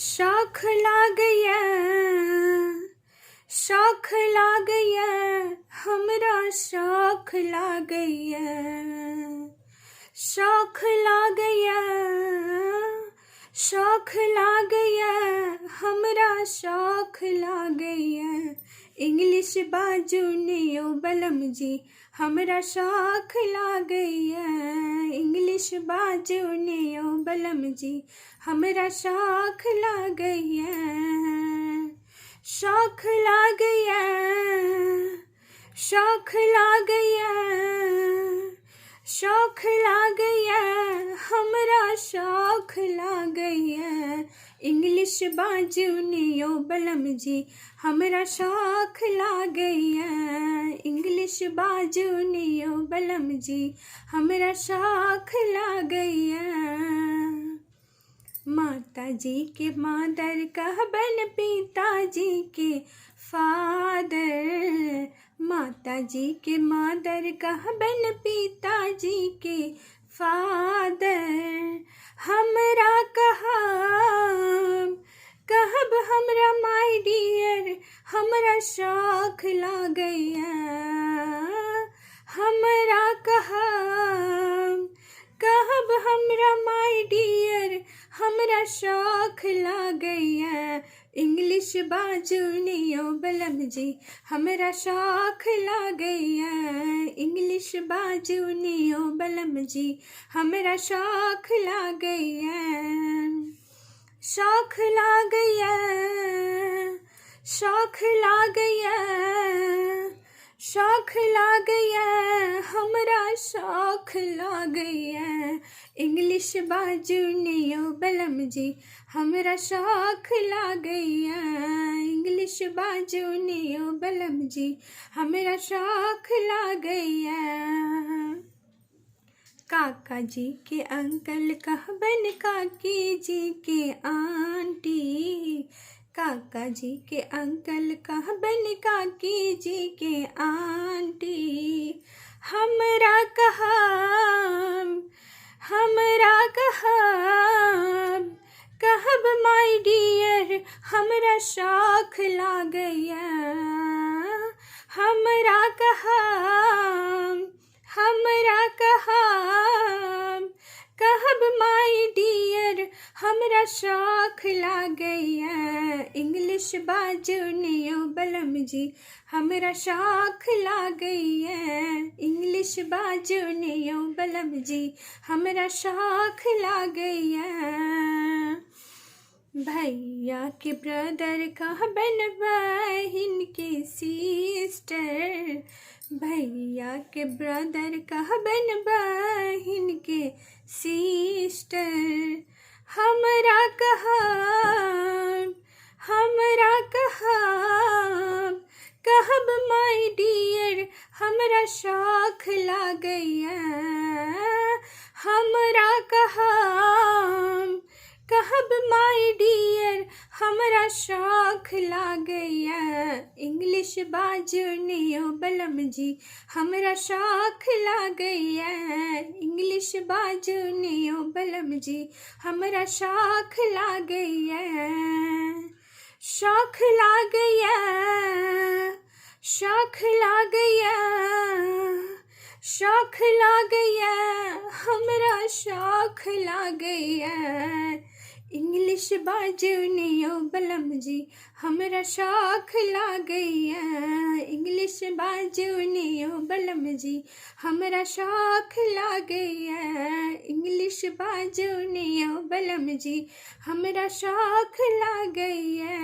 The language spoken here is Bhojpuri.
शौख लागैया शौख लागैया हमरा शौख लागैया शौख लागैया शौख लागैया हमरा शौख लागैया इंग्लिश बाजू नियो बलम जी हमरा शौख लागैया इंग्लिश बाजू नियो बलम जी हमरा शौख लागैया शौख लागैया शौख लागैया शौख लागैया हमरा शौख लागैया इंग्लिश बाजू नियो बलम जी हमरा शौख लागैया इंग्लिश बाजू नियो बलम जी हमरा शौख लागैया माता जी के मादर कहबन पिताजी के फादर माता जी के मादर कहबन पिताजी के फादर हमरा कहब हमरा माय डियर हमरा शौख लागैया हमरा कहब हमरा माय डियर हमरा शौख लागैया इंग्लिश बाजू नियो बलम जी हमरा शौख लागैया इंग्लिश बाजू नियो बलम जी हमरा शौख लागैया शौख लागैया शौख लागैया शौख लागैया हमरा शौख लागैया इंग्लिश बाजू नियो बलम जी हमरा शौख लागैया इंग्लिश बाजू नियो बलम जी हमरा शौख लागैया काका जी के अंकल कहबन काकी जी के आंटी काका जी के अंकल कहबन काकी जी के आंटी हमरा कहब माय डियर हमरा शौख लागैया हमरा कहब माय डियर हमरा शौख लागैया इंग्लिश बाजू नियो बलम जी हमरा शौख लागैया इंग्लिश बाजू नियो बलम जी हमरा शौख लागैया भैया के ब्रदर कहबन बहिन के सिस्टर भैया के ब्रदर कहबन बहिन के सिस्टर हमरा कहब माय डियर हमरा शौख लागैया हमरा कहब माय डियर हमरा शौख लागैया इंग्लिश बाजू नियो बलम जी हमरा शौख लागैया इंग्लिश बाजू नियो बलम जी हमरा शौख लागैया शौख लागैया शौख लागैया शौख लागैया हमरा शौख लागैया इंग्लिश बाजू नियो बलम जी हमरा शौख लागैया इंग्लिश बाजू नियो बलम जी हमरा शौख लागैया इंग्लिश बाजू नियो बलम जी हमरा शौख लागैया।